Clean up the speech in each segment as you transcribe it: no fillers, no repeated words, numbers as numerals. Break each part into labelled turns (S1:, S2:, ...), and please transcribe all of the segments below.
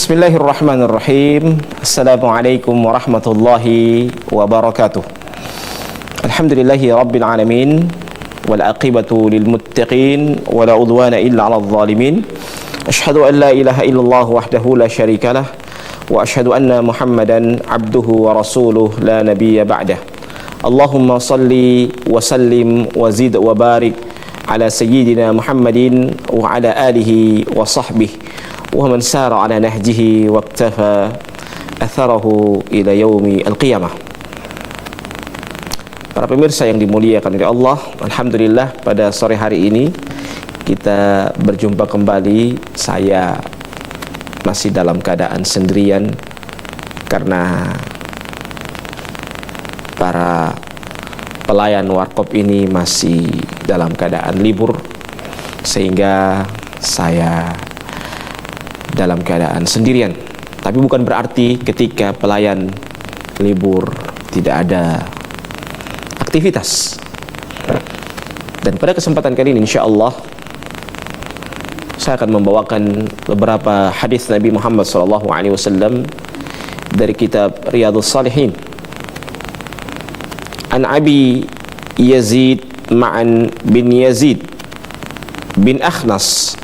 S1: Bismillahirrahmanirrahim. Assalamualaikum warahmatullahi wabarakatuh. Alhamdulillahi rabbil alamin, wal aqibatu lil muttaqin, wala udwana illa 'alal zalimin. Asyhadu an la ilaha illallah wahdahu la syarikalah, wa asyhadu anna Muhammadan abduhu wa rasuluh la nabiyya ba'dah. Allahumma salli wa sallim wa zid wa barik ala sayyidina Muhammadin wa ala alihi wa sahbihi wa man sara ala nahjihi wa iktafa atharahu ila yaumi al-qiyamah. Para pemirsa yang dimuliakan oleh Allah, alhamdulillah pada sore hari ini kita berjumpa kembali. Saya masih dalam keadaan sendirian karena para pelayan warkop ini masih dalam keadaan libur, sehingga saya dalam keadaan sendirian. Tapi bukan berarti ketika pelayan libur tidak ada aktivitas. Dan pada kesempatan kali ini insyaallah saya akan membawakan beberapa hadis Nabi Muhammad SAW dari kitab Riyadhus Shalihin. An Abi Yazid Ma'an bin Yazid bin Akhnas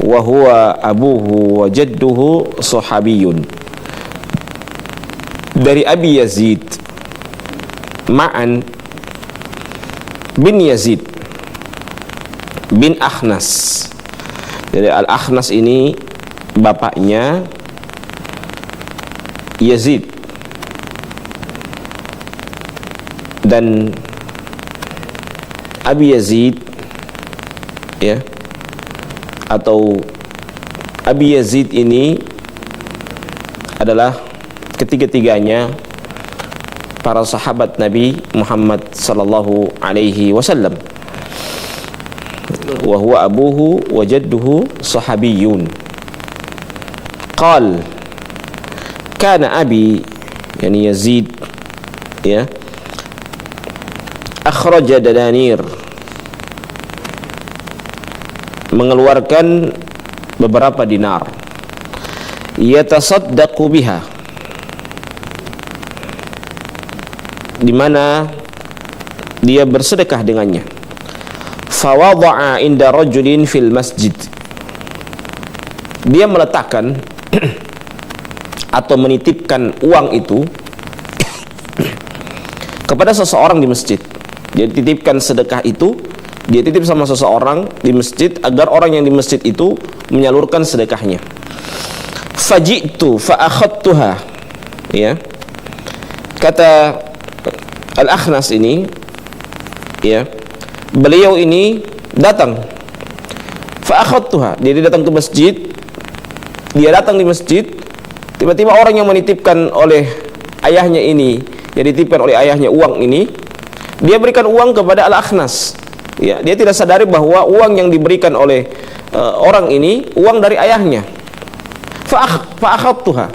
S1: wa huwa abuhu wa jadduhu sahabiyun. Dari Abi Yazid Ma'an bin Yazid bin Akhnas. Jadi Al-Akhnas ini bapaknya Yazid, dan Abi Yazid atau Abi Yazid ini adalah ketiga-tiganya para sahabat Nabi Muhammad sallallahu alaihi wasallam. Wa huwa abuhu wa jadduhu sahabiyun. Qal kana abi, yani Yazid akhraja dananir, mengeluarkan beberapa dinar, yatasaddaqu biha, di mana dia bersedekah dengannya. Fawada'a inda rajulin fil masjid, dia meletakkan atau menitipkan uang itu kepada seseorang di masjid. Dia titipkan sedekah itu, dia titip sama seseorang di masjid agar orang yang di masjid itu menyalurkan sedekahnya. Faji'tu fa'akhadtuha, kata Al-Akhnas ini, beliau ini datang, fa'akhadtuha, dia datang ke masjid, dia datang di masjid, tiba-tiba orang yang menitipkan oleh ayahnya ini, yang dititipkan oleh ayahnya uang ini, dia berikan uang kepada Al-Akhnas. Dia tidak sadari bahwa uang yang diberikan oleh orang ini uang dari ayahnya. Fa'akhadtuha,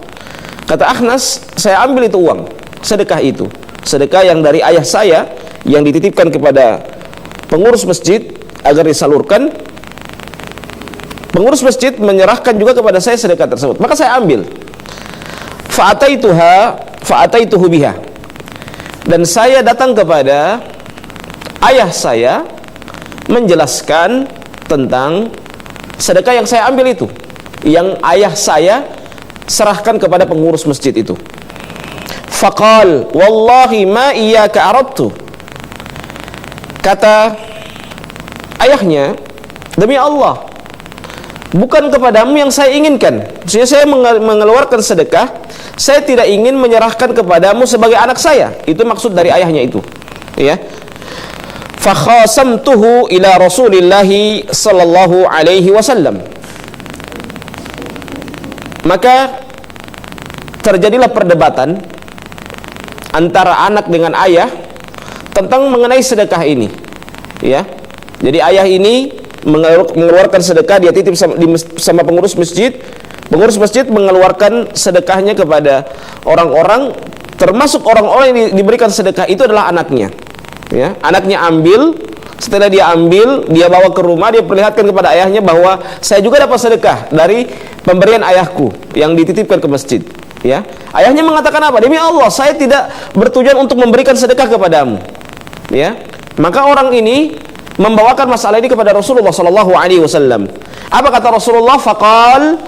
S1: kata Akhnas, saya ambil itu uang, sedekah itu, sedekah yang dari ayah saya yang dititipkan kepada pengurus masjid agar disalurkan. Pengurus masjid menyerahkan juga kepada saya sedekah tersebut, maka saya ambil. Fa'ataituhu biha, dan saya datang kepada ayah saya menjelaskan tentang sedekah yang saya ambil itu, yang ayah saya serahkan kepada pengurus masjid itu. Faqal wallahi ma iyyaka aradtu, kata ayahnya, demi Allah, bukan kepadamu yang saya inginkan. Maksudnya saya mengeluarkan sedekah, saya tidak ingin menyerahkan kepadamu sebagai anak saya. Itu maksud dari ayahnya itu. Fakhasamtuhu ila Rasulillahi sallallahu alaihi wasallam, maka terjadilah perdebatan antara anak dengan ayah tentang mengenai sedekah ini. Jadi ayah ini mengeluarkan sedekah, dia titip sama pengurus masjid. Pengurus masjid mengeluarkan sedekahnya kepada orang-orang, termasuk orang-orang yang diberikan sedekah itu adalah anaknya. Anaknya ambil Setelah dia ambil, dia bawa ke rumah, dia perlihatkan kepada ayahnya bahwa saya juga dapat sedekah dari pemberian ayahku yang dititipkan ke masjid. Ya, ayahnya mengatakan apa? Demi Allah, saya tidak bertujuan untuk memberikan sedekah kepadamu. Ya, maka orang ini membawakan masalah ini kepada Rasulullah sallallahu alaihi wasallam. Apa kata Rasulullah? Faqal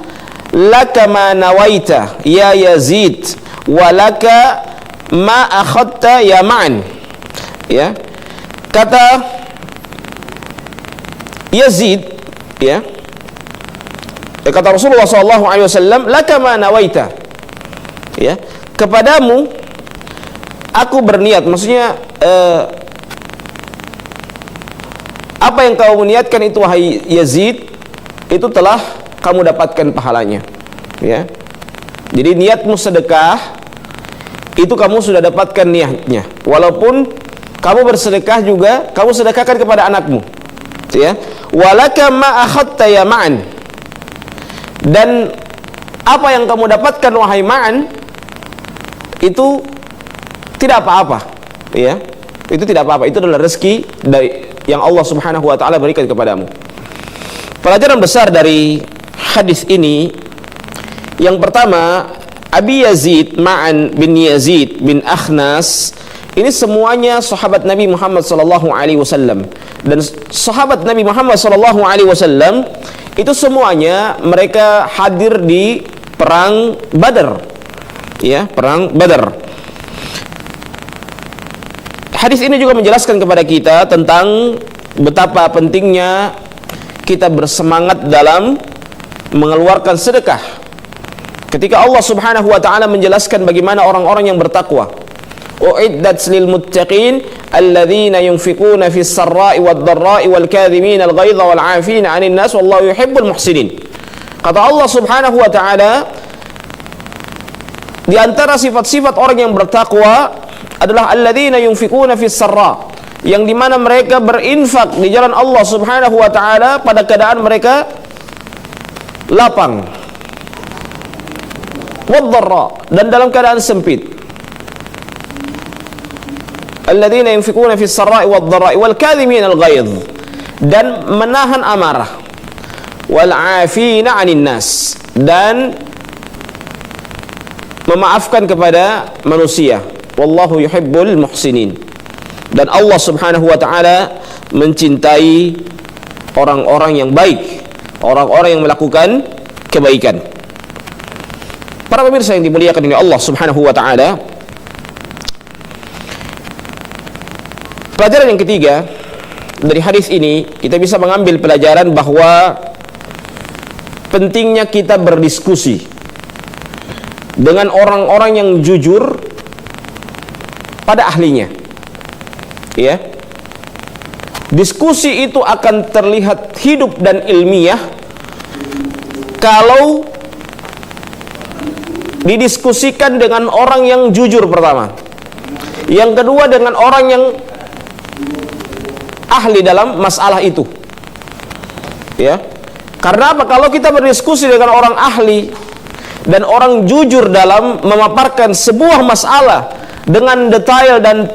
S1: laka ma nawaita ya Yazid wa laka ma akhadta ya Ma'an. Ya, kata Yazid, ya, kata Rasulullah sallallahu alaihi wasallam, laka ma nawaita, ya, kepadamu aku berniat, maksudnya apa yang kau niatkan itu wahai Yazid, itu telah kamu dapatkan pahalanya. Ya, jadi niatmu sedekah itu kamu sudah dapatkan niatnya. Walaupun kamu bersedekah juga, kamu sedekahkan kepada anakmu. Ya, walaka ma akhadta ya Ma'an, dan apa yang kamu dapatkan wahai Ma'an itu tidak apa-apa. Ya, itu tidak apa-apa, itu adalah rezeki dari yang Allah Subhanahu wa taala berikan kepadamu. Pelajaran besar dari hadis ini, yang pertama, Abi Yazid Ma'an bin Yazid bin Akhnas ini semuanya sahabat Nabi Muhammad sallallahu alaihi wasallam, dan sahabat Nabi Muhammad sallallahu alaihi wasallam itu semuanya mereka hadir di perang Badar. Ya, perang Badar. Hadis ini juga menjelaskan kepada kita tentang betapa pentingnya kita bersemangat dalam mengeluarkan sedekah. Ketika Allah Subhanahu wa taala menjelaskan bagaimana orang-orang yang bertakwa, uiddat lil muttaqin alladzina yunfiquna fis sarra'i wad dharra'i wal kadhimina al ghaidha wal 'afina 'anil nas wallahu yuhibbul muhsinin. Kata Allah Subhanahu wa taala, di antara sifat-sifat orang yang bertakwa adalah alladzina yunfiquna fis sarra', yang dimana mereka berinfak di jalan Allah Subhanahu wa taala pada keadaan mereka lapang, wad dharra', dan dalam keadaan sempit. Alladzina yunfiquna fis sarra'i wad dharra'i wal kadhimina al ghaidh, dan menahan amarah, wal 'afina 'anil nas, dan memaafkan kepada manusia. Wallahu yuhibbul muhsinin, dan Allah Subhanahu wa taala mencintai orang-orang yang baik, orang-orang yang melakukan kebaikan. Para pemirsa yang dimuliakan oleh Allah Subhanahu wa taala, pelajaran yang ketiga dari hadis ini, kita bisa mengambil pelajaran bahwa pentingnya kita berdiskusi dengan orang-orang yang jujur pada ahlinya. Ya, diskusi itu akan terlihat hidup dan ilmiah kalau didiskusikan dengan orang yang jujur pertama. Yang kedua, dengan orang yang ahli dalam masalah itu. Ya, karena apa? Kalau kita berdiskusi dengan orang ahli dan orang jujur dalam memaparkan sebuah masalah dengan detail dan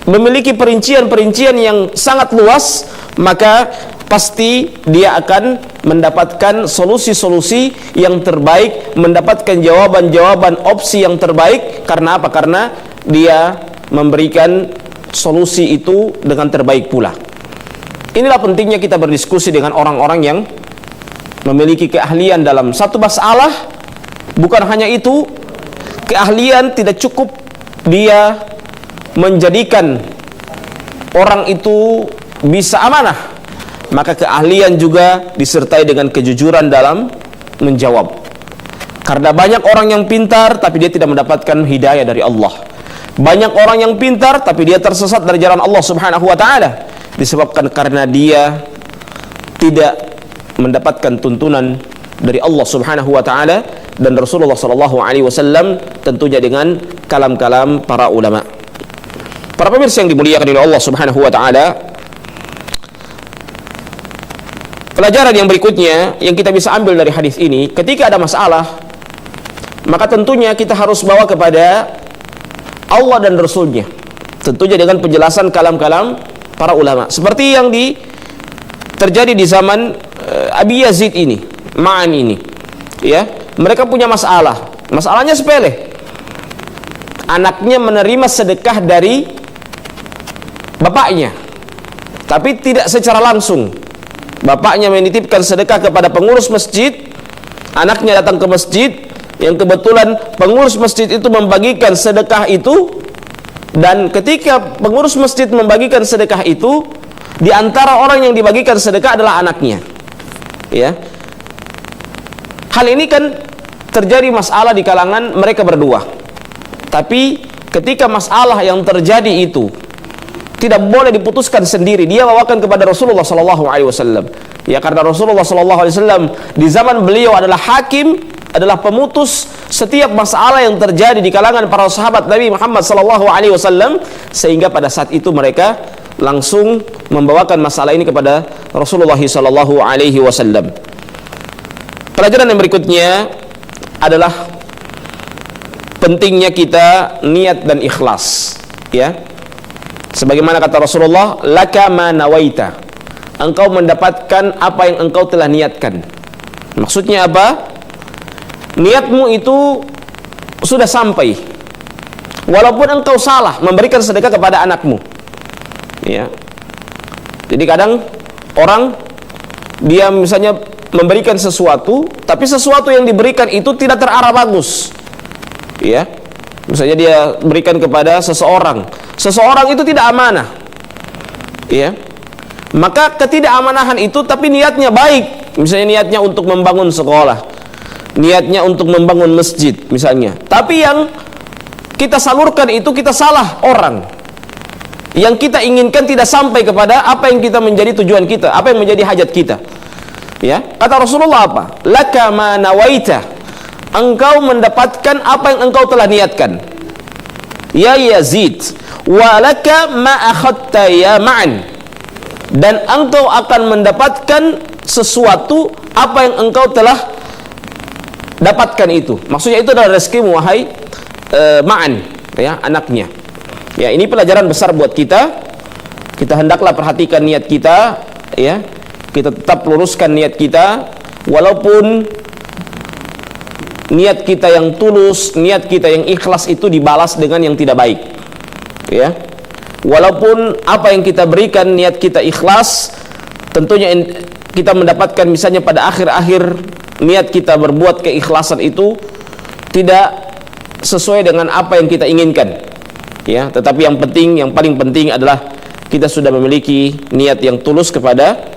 S1: memiliki perincian-perincian yang sangat luas, maka pasti dia akan mendapatkan solusi-solusi yang terbaik, mendapatkan jawaban-jawaban opsi yang terbaik. Karena apa? Karena dia memberikan solusi itu dengan terbaik pula. Inilah pentingnya kita berdiskusi dengan orang-orang yang memiliki keahlian dalam satu masalah. Bukan hanya itu, keahlian tidak cukup dia menjadikan orang itu bisa amanah, maka keahlian juga disertai dengan kejujuran dalam menjawab. Karena banyak orang yang pintar tapi dia tidak mendapatkan hidayah dari Allah. Banyak orang yang pintar tapi dia tersesat dari jalan Allah Subhanahu wa taala, disebabkan karena dia tidak mendapatkan tuntunan dari Allah Subhanahu wa taala dan Rasulullah sallallahu alaihi wasallam, tentunya dengan kalam-kalam para ulama. Para pemirsa yang dimuliakan oleh Allah Subhanahu wa taala, pelajaran yang berikutnya yang kita bisa ambil dari hadis ini, ketika ada masalah, maka tentunya kita harus bawa kepada Allah dan Rasulnya, tentunya dengan penjelasan kalam-kalam para ulama. Seperti yang terjadi di zaman Abi Yazid ini, Ma'an ini. Ya, mereka punya masalah. Masalahnya sepele. Anaknya menerima sedekah dari bapaknya, tapi tidak secara langsung. Bapaknya menitipkan sedekah kepada pengurus masjid. Anaknya datang ke masjid, yang kebetulan pengurus masjid itu membagikan sedekah itu. Dan ketika pengurus masjid membagikan sedekah itu, di antara orang yang dibagikan sedekah adalah anaknya. Ya. Hal ini kan terjadi masalah di kalangan mereka berdua. Tapi ketika masalah yang terjadi itu tidak boleh diputuskan sendiri, dia bawakan kepada Rasulullah SAW. Ya, karena Rasulullah SAW di zaman beliau adalah hakim, adalah pemutus setiap masalah yang terjadi di kalangan para sahabat Nabi Muhammad SAW, sehingga pada saat itu mereka langsung membawakan masalah ini kepada Rasulullah SAW. Pelajaran yang berikutnya adalah pentingnya kita niat dan ikhlas. Ya, sebagaimana kata Rasulullah, laka ma nawaita, engkau mendapatkan apa yang engkau telah niatkan. Maksudnya apa? Niatmu itu sudah sampai, walaupun engkau salah memberikan sedekah kepada anakmu. Ya. Jadi kadang orang dia misalnya memberikan sesuatu, tapi sesuatu yang diberikan itu tidak terarah bagus. Ya. Misalnya dia berikan kepada seseorang itu tidak amanah. Ya. Maka ketidakamaнаhan itu tapi niatnya baik. Misalnya niatnya untuk membangun sekolah, niatnya untuk membangun masjid misalnya. Tapi yang kita salurkan itu kita salah orang. Yang kita inginkan tidak sampai kepada apa yang kita menjadi tujuan kita, apa yang menjadi hajat kita. Ya, kata Rasulullah apa? Laka ma nawaita, engkau mendapatkan apa yang engkau telah niatkan. Ya Yazid, wa laka ma akhadta ya Ma'an, dan engkau akan mendapatkan sesuatu apa yang engkau telah dapatkan itu. Maksudnya itu adalah rezekimu wahai Ma'an, ya, anaknya. Ya, ini pelajaran besar buat kita. Kita hendaklah perhatikan niat kita, ya. Kita tetap luruskan niat kita, walaupun niat kita yang tulus, niat kita yang ikhlas itu dibalas dengan yang tidak baik. Ya. Walaupun apa yang kita berikan niat kita ikhlas, tentunya kita mendapatkan misalnya pada akhir-akhir niat kita berbuat keikhlasan itu tidak sesuai dengan apa yang kita inginkan. Ya, tetapi yang paling penting adalah kita sudah memiliki niat yang tulus kepada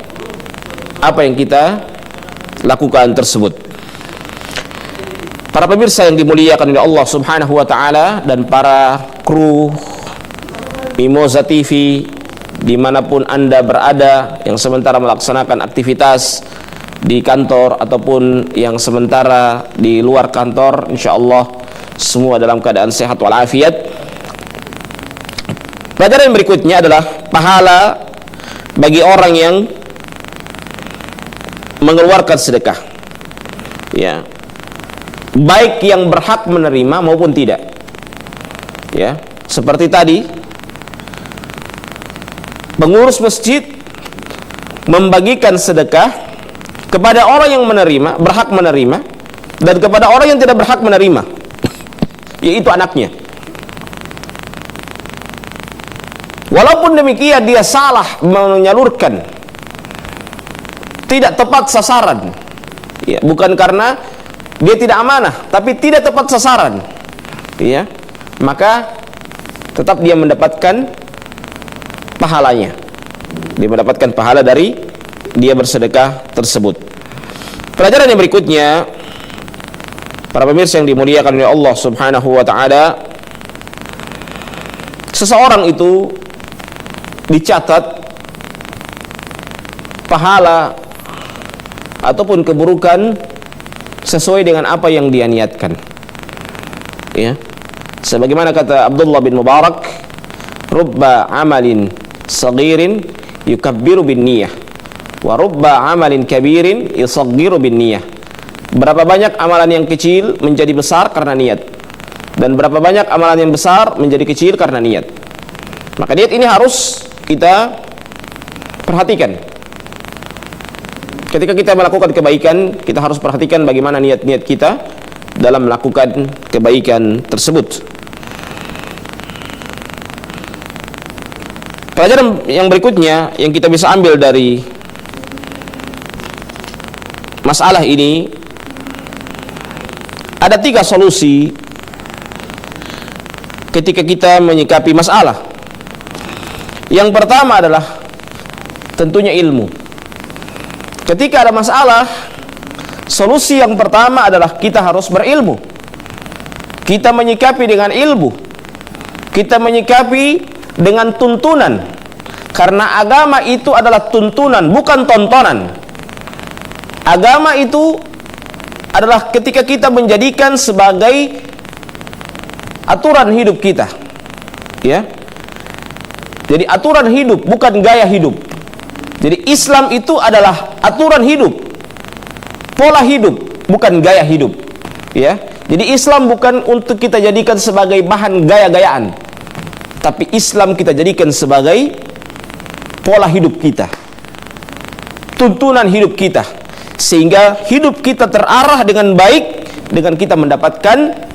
S1: apa yang kita lakukan tersebut. Para pemirsa yang dimuliakan oleh Allah Subhanahu wa taala dan para kru Mimoza TV dimanapun Anda berada, yang sementara melaksanakan aktivitas di kantor ataupun yang sementara di luar kantor, insyaallah semua dalam keadaan sehat walafiat. Pelajaran yang berikutnya adalah pahala bagi orang yang mengeluarkan sedekah. Ya. Baik yang berhak menerima maupun tidak. Ya, seperti tadi pengurus masjid membagikan sedekah kepada orang yang menerima, berhak menerima, dan kepada orang yang tidak berhak menerima, yaitu anaknya. Walaupun demikian dia salah menyalurkan, tidak tepat sasaran. Ya, bukan karena dia tidak amanah, tapi tidak tepat sasaran. Ya, maka tetap dia mendapatkan pahalanya. Dia mendapatkan pahala dari dia bersedekah tersebut. Pelajaran yang berikutnya, para pemirsa yang dimuliakan oleh Allah Subhanahu wa taala, seseorang itu dicatat pahala ataupun keburukan sesuai dengan apa yang dia niatkan. Ya. Sebagaimana kata Abdullah bin Mubarak, rubba amalin saghirin yukabbiru bin niyah wa rubba amalin kabirin yusaghiru bin niyah. Berapa banyak amalan yang kecil menjadi besar karena niat, dan berapa banyak amalan yang besar menjadi kecil karena niat. Maka niat ini harus kita perhatikan. Ketika kita melakukan kebaikan, kita harus perhatikan bagaimana niat-niat kita dalam melakukan kebaikan tersebut. Pelajaran yang berikutnya yang kita bisa ambil dari masalah ini, ada 3 solusi ketika kita menyikapi masalah. Yang pertama adalah tentunya ilmu. Ketika ada masalah, solusi yang pertama adalah kita harus berilmu. Kita menyikapi dengan ilmu. Kita menyikapi dengan tuntunan. Karena agama itu adalah tuntunan, bukan tontonan. Agama itu adalah ketika kita menjadikan sebagai aturan hidup kita. Ya. Jadi aturan hidup, bukan gaya hidup. Jadi Islam itu adalah aturan hidup, pola hidup, bukan gaya hidup. Ya. Jadi Islam bukan untuk kita jadikan sebagai bahan gaya-gayaan, tapi Islam kita jadikan sebagai pola hidup kita, tuntunan hidup kita, sehingga hidup kita terarah dengan baik dengan kita mendapatkan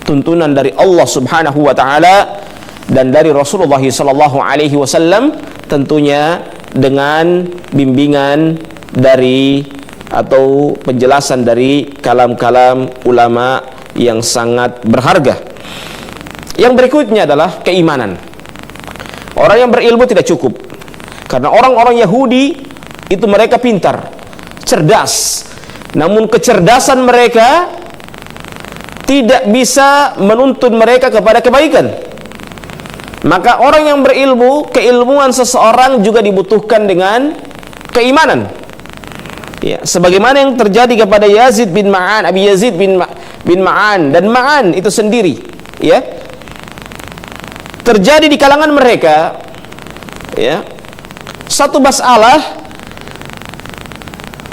S1: tuntunan dari Allah Subhanahu wa taala dan dari Rasulullah sallallahu alaihi wasallam, tentunya dengan bimbingan dari atau penjelasan dari kalam-kalam ulama yang sangat berharga. Yang berikutnya adalah keimanan. Orang yang berilmu tidak cukup, karena orang-orang Yahudi itu mereka pintar, cerdas, namun kecerdasan mereka tidak bisa menuntun mereka kepada kebaikan. Maka orang yang berilmu, keilmuan seseorang juga dibutuhkan dengan keimanan. Ya, sebagaimana yang terjadi kepada Yazid bin Ma'an, Abi Yazid bin Ma'an, dan Ma'an itu sendiri, ya. Terjadi di kalangan mereka, ya. Satu masalah,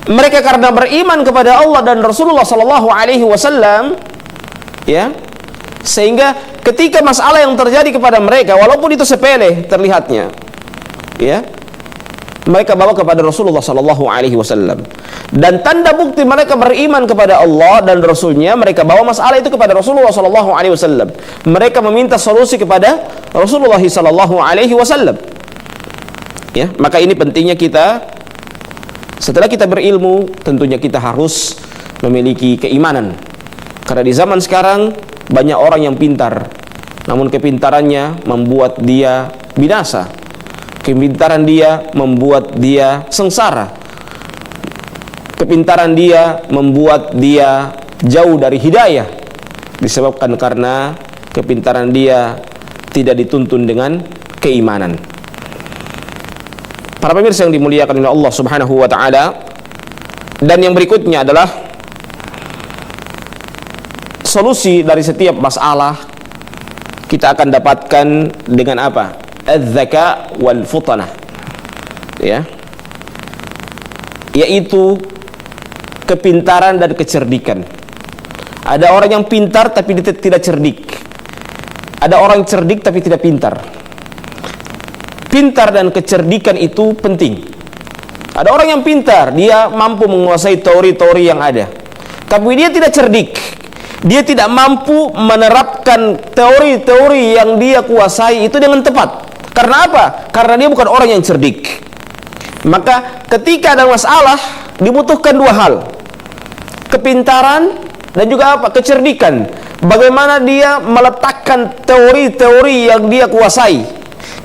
S1: mereka karena beriman kepada Allah dan Rasulullah sallallahu alaihi wasallam, ya, sehingga ketika masalah yang terjadi kepada mereka, walaupun itu sepele terlihatnya, ya, mereka bawa kepada Rasulullah sallallahu alaihi wasallam. Dan tanda bukti mereka beriman kepada Allah dan Rasulnya, mereka bawa masalah itu kepada Rasulullah sallallahu alaihi wasallam. Mereka meminta solusi kepada Rasulullah sallallahu alaihi wasallam. Ya, maka ini pentingnya kita, setelah kita berilmu, tentunya kita harus memiliki keimanan. Karena di zaman sekarang banyak orang yang pintar, namun kepintarannya membuat dia binasa. Kepintaran dia membuat dia sengsara. Kepintaran dia membuat dia jauh dari hidayah, disebabkan karena kepintaran dia tidak dituntun dengan keimanan. Para pemirsa yang dimuliakan oleh Allah Subhanahu wa taala, dan yang berikutnya adalah solusi dari setiap masalah kita akan dapatkan dengan apa? Az-zaka wal futanah. Ya. Yaitu kepintaran dan kecerdikan. Ada orang yang pintar tapi tidak cerdik. Ada orang cerdik tapi tidak pintar. Pintar dan kecerdikan itu penting. Ada orang yang pintar, dia mampu menguasai teori-teori yang ada, tapi dia tidak cerdik. Dia tidak mampu menerapkan teori-teori yang dia kuasai itu dengan tepat. Karena apa? Karena dia bukan orang yang cerdik. Maka ketika ada masalah, dibutuhkan 2 hal. Kepintaran dan juga apa? Kecerdikan. Bagaimana dia meletakkan teori-teori yang dia kuasai,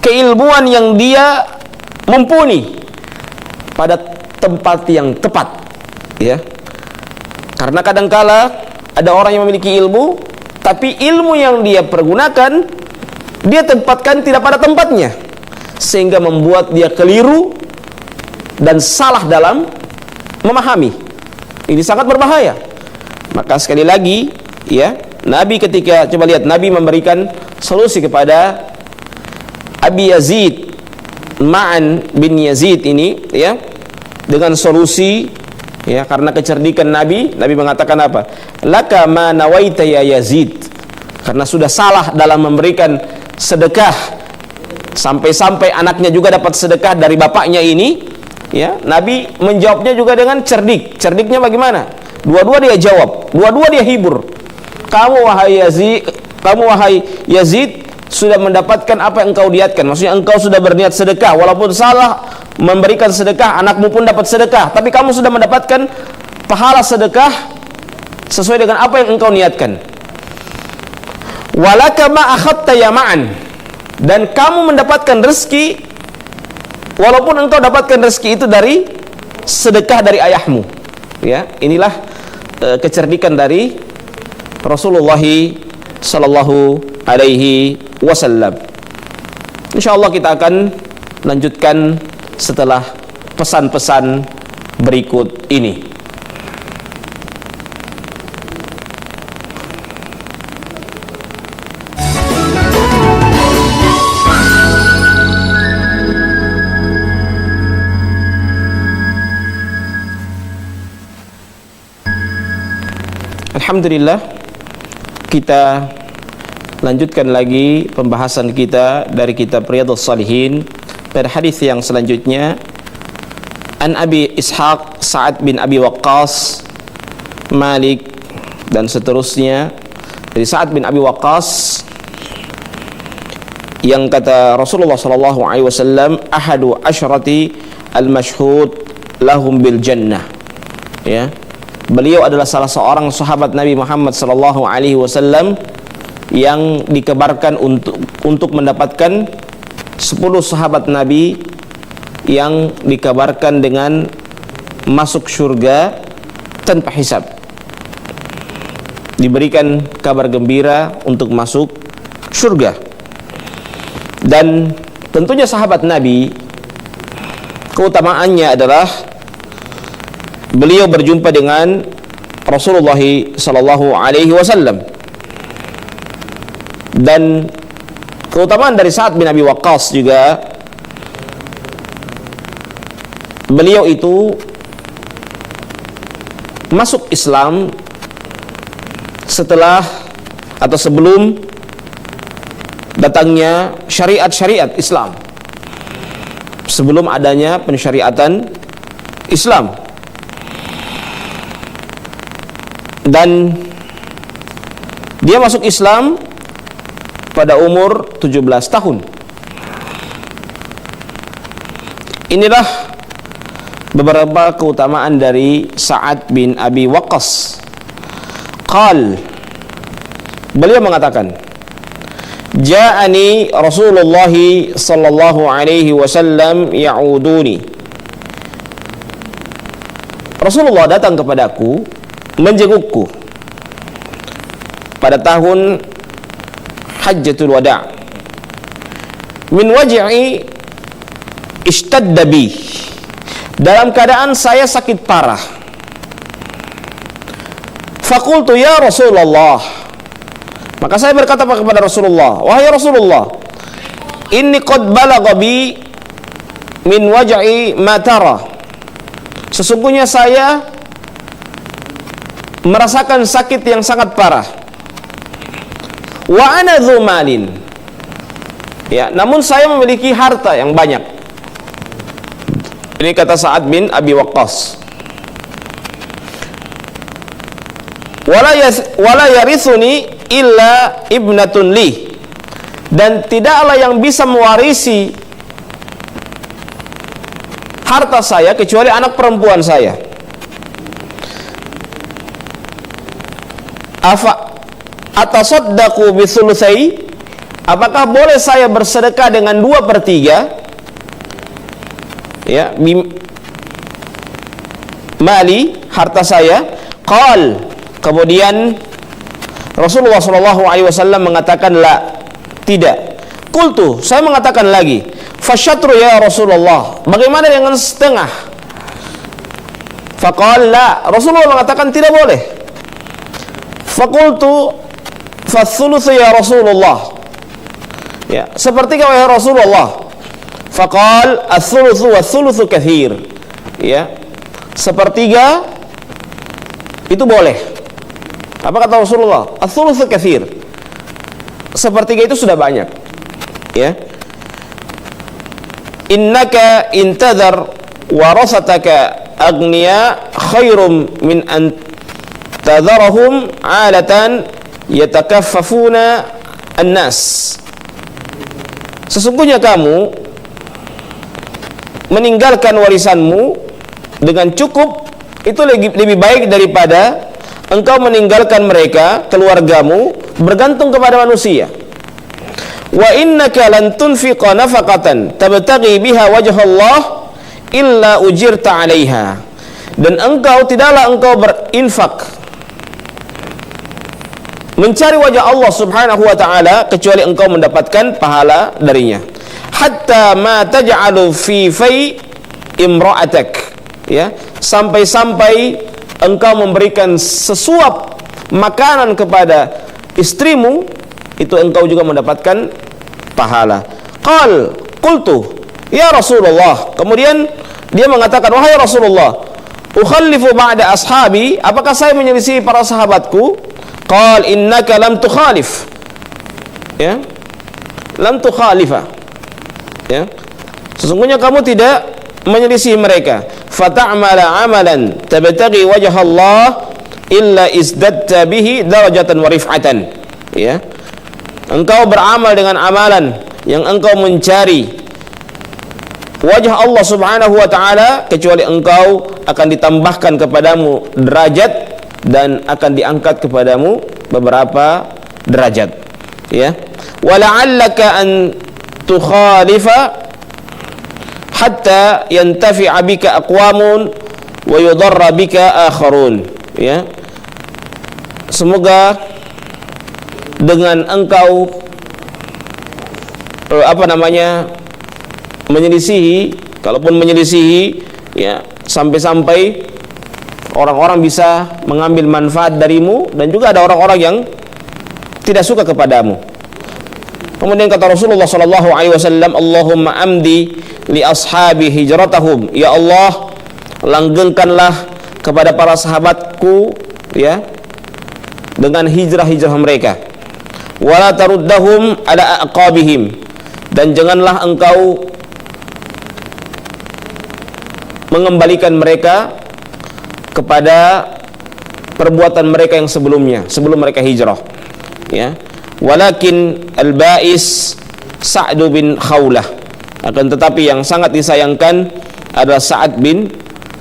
S1: keilmuan yang dia mumpuni pada tempat yang tepat, ya. Karena kadangkala ada orang yang memiliki ilmu, tapi ilmu yang dia pergunakan dia tempatkan tidak pada tempatnya, sehingga membuat dia keliru dan salah dalam memahami. Ini sangat berbahaya. Maka sekali lagi, ya, Nabi ketika, coba lihat, Nabi memberikan solusi kepada Abi Yazid, Ma'an bin Yazid ini, ya, dengan solusi, ya, karena kecerdikan Nabi mengatakan apa? Laka ma nawaita ya Yazid. Karena sudah salah dalam memberikan sedekah sampai-sampai anaknya juga dapat sedekah dari bapaknya ini, ya. Nabi menjawabnya juga dengan cerdik. Cerdiknya bagaimana? Dua-dua dia jawab, dua-dua dia hibur. Kamu wahai Yazid sudah mendapatkan apa yang engkau niatkan. Maksudnya engkau sudah berniat sedekah, walaupun salah memberikan sedekah, anakmu pun dapat sedekah, tapi kamu sudah mendapatkan pahala sedekah sesuai dengan apa yang engkau niatkan. Walaka ma akhadta yama'an, dan kamu mendapatkan rezeki walaupun engkau dapatkan rezeki itu dari sedekah dari ayahmu. Ya, inilah kecerdikan dari Rasulullah sallallahu alaihi wasallam. Insyaallah kita akan lanjutkan setelah pesan-pesan berikut ini. Alhamdulillah, kita lanjutkan lagi pembahasan kita dari kitab Riyadhus Shalihin pada hadis yang selanjutnya. An Abi Ishaq Sa'ad bin Abi Waqqas, Malik dan seterusnya, dari Sa'ad bin Abi Waqqas yang kata Rasulullah sallallahu alaihi wasallam, ahadu asyrati al-mashhud lahum bil jannah. Ya. Beliau adalah salah seorang sahabat Nabi Muhammad sallallahu alaihi wasallam yang dikabarkan untuk mendapatkan 10 sahabat Nabi yang dikabarkan dengan masuk surga tanpa hisab. Diberikan kabar gembira untuk masuk surga. Dan tentunya sahabat Nabi, keutamaannya adalah beliau berjumpa dengan Rasulullah sallallahu alaihi wasallam. Dan keutamaan dari Sa'ad bin Abi Waqqas juga, beliau itu masuk Islam setelah atau sebelum datangnya syariat Islam, sebelum adanya pensyariatan Islam. Dan dia masuk Islam pada umur 17 tahun. Inilah beberapa keutamaan dari Sa'ad bin Abi Waqqas. Beliau mengatakan, ja'ani Rasulullah sallallahu alaihi wasallam ya'uduni. Rasulullah datang kepadaku, menjengukku pada tahun Hajjatul Wada'. Min waj'i ishtadda bi, dalam keadaan saya sakit parah. Faqultu ya Rasulullah, maka saya berkata kepada Rasulullah, wahai Rasulullah, inni qad balagha bi min waj'i ma tara, sesungguhnya saya merasakan sakit yang sangat parah. Wa ana dzu malin, ya, namun saya memiliki harta yang banyak. Ini kata Sa'ad bin Abi Waqqas. Wala yarithuni illa ibnatun li, dan tidaklah yang bisa mewarisi harta saya kecuali anak perempuan saya. Afa atasaddaqu bi thulutsai, apakah boleh saya bersedekah dengan 2/3 ya mali, harta saya? Kemudian Rasulullah sallallahu alaihi wasallam mengatakan la, tidak. Qultu, saya mengatakan lagi, fasyatru ya Rasulullah, bagaimana dengan setengah? Faqala la, Rasulullah mengatakan tidak boleh. Faqultu fathulutsu ya Rasulullah, ya, sepertiga wahai Rasulullah. Faqal ats-tsulutsu wath-tsulutsu katsir, ya, sepertiga itu boleh. Apa kata Rasulullah? Ats-tsulutsu katsir, sepertiga itu sudah banyak, ya. innaka intadhar warasataka aghniya khairum min an tadharahum 'alatan yatakaffafuna an-nas. Sesungguhnya kamu meninggalkan warisanmu dengan cukup itu lebih baik daripada engkau meninggalkan mereka, keluargamu, bergantung kepada manusia. Wa innaka lan tunfiqa nafaqatan tabtaghi biha wajha Allah illa ujirta 'alaiha. Dan tidaklah engkau berinfak mencari wajah Allah Subhanahu wa taala kecuali engkau mendapatkan pahala darinya. Hatta ma taj'alu fi fai imra'atak, ya, sampai engkau memberikan sesuap makanan kepada istrimu, itu engkau juga mendapatkan pahala. Qultu ya Rasulullah, kemudian dia mengatakan, wahai Rasulullah, ukhallifu ba'da ashabi, apakah saya menyelisih para sahabatku? Qal innaka lam tukhalif, ya, lam tukhalifa, ya, sesungguhnya kamu tidak menyelisih mereka. Fata'mala amalan tabtaghi wajha Allah illa izdadta bihi darajatan wa rif'atan, ya, engkau beramal dengan amalan yang engkau mencari wajah Allah Subhanahu wa taala, kecuali engkau akan ditambahkan kepadamu derajat dan akan diangkat kepadamu beberapa derajat, ya. Wala'allaka an tukhalifa hatta yantafi'a bika aqwamun wa yudarra bika akharun, ya. Semoga dengan engkau menyelisihi, kalaupun menyelisihi, ya, sampai-sampai orang-orang bisa mengambil manfaat darimu, dan juga ada orang-orang yang tidak suka kepadamu. Kemudian kata Rasulullah sallallahu alaihi wasallam, Allahumma amdi li ashabi hijratahum, ya Allah, langgengkanlah kepada para sahabatku, ya, dengan hijrah-hijrah mereka. Wala taruddahum ala aqabihim, dan janganlah engkau mengembalikan mereka kepada perbuatan mereka yang sebelumnya, sebelum mereka hijrah, ya. Walakin al-ba'is Sa'd bin Khawlah, akan tetapi yang sangat disayangkan adalah Sa'ad bin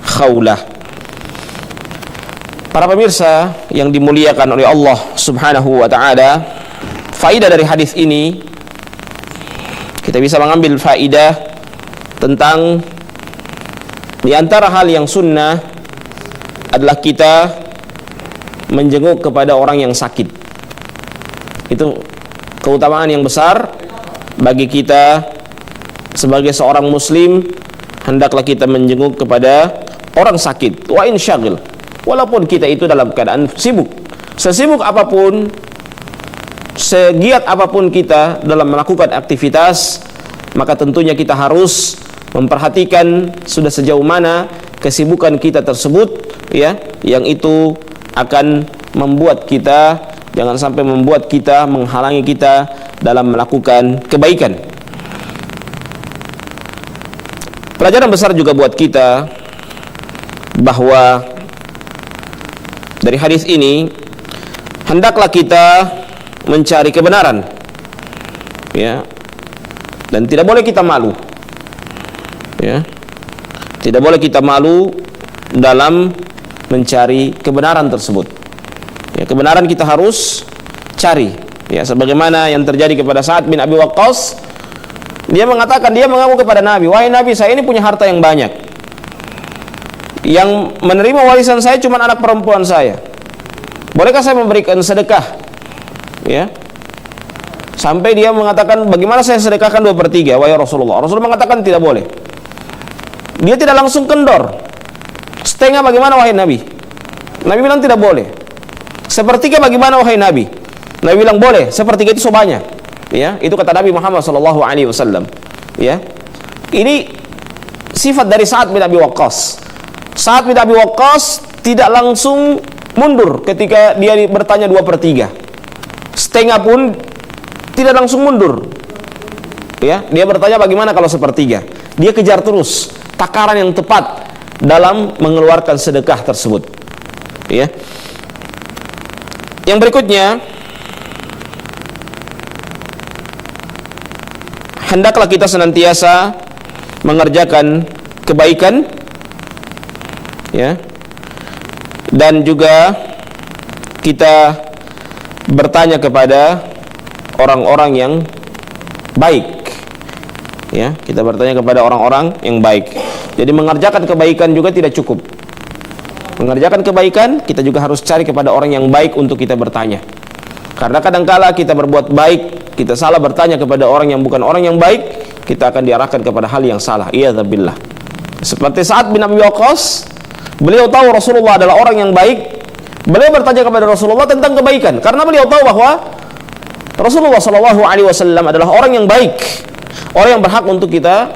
S1: Khawlah. Para pemirsa yang dimuliakan oleh Allah Subhanahu wa taala, faidah dari hadis ini kita bisa mengambil faidah tentang di antara hal yang sunnah adalah kita menjenguk kepada orang yang sakit. Itu keutamaan yang besar bagi kita sebagai seorang muslim. Hendaklah kita menjenguk kepada orang sakit, wa in syagil, walaupun kita itu dalam keadaan sibuk. Sesibuk apapun, segiat apapun kita dalam melakukan aktivitas, maka tentunya kita harus memperhatikan sudah sejauh mana kesibukan kita tersebut, ya, yang itu akan membuat kita, jangan sampai membuat kita, menghalangi kita dalam melakukan kebaikan. Pelajaran besar juga buat kita bahwa dari hadis ini hendaklah kita mencari kebenaran, ya, dan tidak boleh kita malu, ya, tidak boleh kita malu dalam mencari kebenaran tersebut. Ya, kebenaran kita harus cari, ya, sebagaimana yang terjadi kepada Sa'ad bin Abi Waqqas. Dia mengatakan, dia mengaku kepada Nabi, wahai Nabi, saya ini punya harta yang banyak, yang menerima warisan saya cuma anak perempuan saya. Bolehkah saya memberikan sedekah? Ya, sampai dia mengatakan, bagaimana saya sedekahkan 2/3 wahai Rasulullah? Rasulullah mengatakan tidak boleh. Dia tidak langsung kendor. Setengah bagaimana wahai Nabi? Nabi bilang tidak boleh. Sepertiga bagaimana wahai Nabi? Nabi bilang boleh. Sepertiga itu sobanya. Ya, itu kata Nabi Muhammad SAW. Ya, ini sifat dari Sa'ad bin Abi Waqqas. Sa'ad bin Abi Waqqas tidak langsung mundur ketika dia bertanya 2/3. Setengah pun tidak langsung mundur. Ya, dia bertanya bagaimana kalau 1/3. dia kejar terus takaran yang tepat dalam mengeluarkan sedekah tersebut. Ya. Yang berikutnya, hendaklah kita senantiasa mengerjakan kebaikan, ya, dan juga kita bertanya kepada orang-orang yang baik, ya, kita bertanya kepada orang-orang yang baik. Jadi mengerjakan kebaikan juga tidak cukup. Mengerjakan kebaikan, kita juga harus cari kepada orang yang baik untuk kita bertanya. Karena kadangkala kita berbuat baik, kita salah bertanya kepada orang yang bukan orang yang baik, kita akan diarahkan kepada hal yang salah. Iyadzabillah. Seperti Sa'ad bin Abi Waqqas, beliau tahu Rasulullah adalah orang yang baik. Beliau bertanya kepada Rasulullah tentang kebaikan karena beliau tahu bahwa Rasulullah SAW adalah orang yang baik, orang yang berhak untuk kita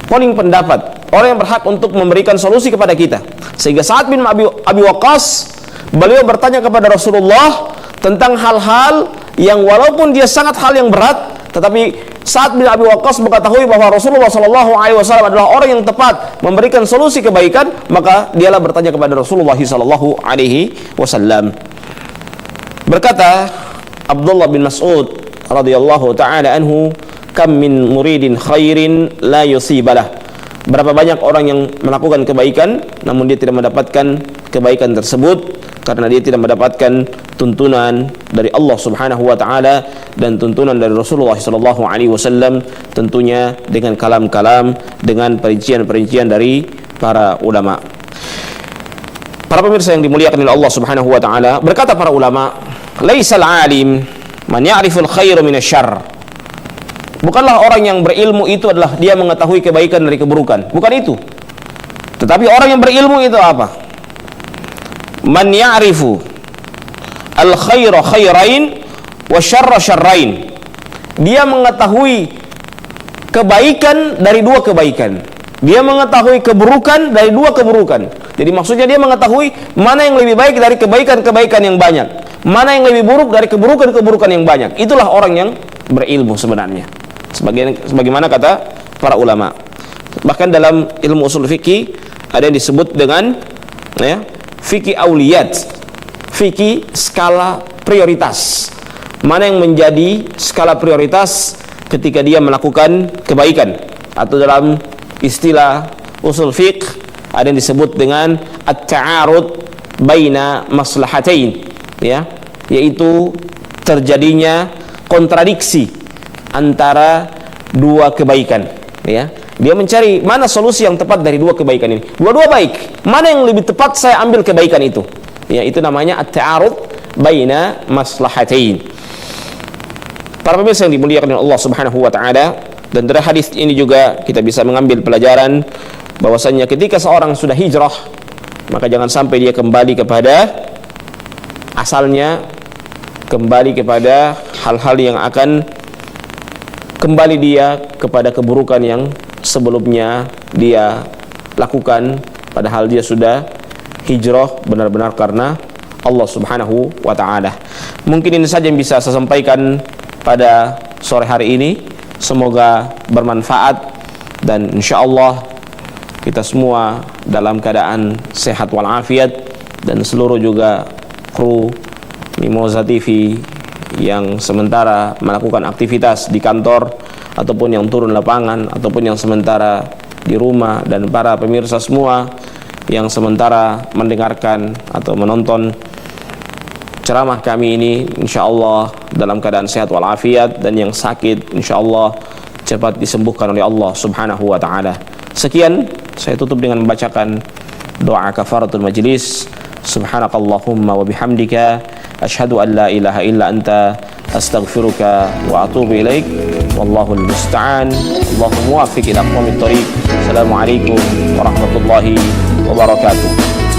S1: polling pendapat, orang yang berhak untuk memberikan solusi kepada kita. Sehingga Sa'ad bin Abi Waqqas, beliau bertanya kepada Rasulullah tentang hal-hal yang walaupun dia sangat hal yang berat, tetapi Sa'ad bin Abi Waqqas mengetahui bahwa Rasulullah SAW adalah orang yang tepat memberikan solusi kebaikan, maka dialah bertanya kepada Rasulullah SAW. Berkata Abdullah bin Mas'ud radhiyallahu ta'ala anhu, kam min muridin khairin la yusibalah. Berapa banyak orang yang melakukan kebaikan namun dia tidak mendapatkan kebaikan tersebut karena dia tidak mendapatkan tuntunan dari Allah Subhanahu wa taala dan tuntunan dari Rasulullah sallallahu alaihi wasallam, tentunya dengan kalam-kalam, dengan perincian-perincian dari para ulama. Para pemirsa yang dimuliakan oleh Allah Subhanahu wa taala, berkata para ulama, laisal alim man ya'riful khaira minasyarr. Bukanlah orang yang berilmu itu adalah dia mengetahui kebaikan dari keburukan, bukan itu. Tetapi orang yang berilmu itu apa? Man ya'rifu al-khaira khairain wa syarra syarrain. Dia mengetahui kebaikan dari dua kebaikan. Dia mengetahui keburukan dari dua keburukan. Jadi maksudnya dia mengetahui mana yang lebih baik dari kebaikan-kebaikan yang banyak, mana yang lebih buruk dari keburukan-keburukan yang banyak. Itulah orang yang berilmu sebenarnya. Sebagaimana kata para ulama. Bahkan dalam ilmu usul fikih ada yang disebut dengan fikih auliyat, fikih skala prioritas. Mana yang menjadi skala prioritas ketika dia melakukan kebaikan, atau dalam istilah usul fiqh ada yang disebut dengan at-ta'arud baina maslahatain, yaitu terjadinya kontradiksi antara dua kebaikan, Dia mencari mana solusi yang tepat dari dua kebaikan ini. Dua-dua baik, mana yang lebih tepat saya ambil kebaikan itu. Itu namanya at-ta'arud baina maslahatain. Para pemirsa yang dimuliakan oleh Allah Subhanahu wa taala, dan dari hadis ini juga kita bisa mengambil pelajaran bahwasanya ketika seorang sudah hijrah, maka jangan sampai dia kembali kepada asalnya, kembali kepada hal-hal yang akan kembali dia kepada keburukan yang sebelumnya dia lakukan, padahal dia sudah hijrah benar-benar karena Allah Subhanahu wa ta'ala. Mungkin ini saja yang bisa saya sampaikan pada sore hari ini. Semoga bermanfaat dan insyaallah kita semua dalam keadaan sehat walafiat, dan seluruh juga kru Mimoza TV yang sementara melakukan aktivitas di kantor ataupun yang turun lapangan ataupun yang sementara di rumah, dan para pemirsa semua yang sementara mendengarkan atau menonton ceramah kami ini, insyaallah dalam keadaan sehat walafiat, dan yang sakit insyaallah cepat disembuhkan oleh Allah Subhanahu wa taala. Sekian, saya tutup dengan membacakan doa kafaratul majlis. Subhanakallahumma wa bihamdika asyhadu an la ilaha illa anta astaghfiruka wa atubu ilaik. Wallahul musta'an. Allahumma muwaffiq ila aqwamit thoriq. Assalamualaikum warahmatullahi wabarakatuh.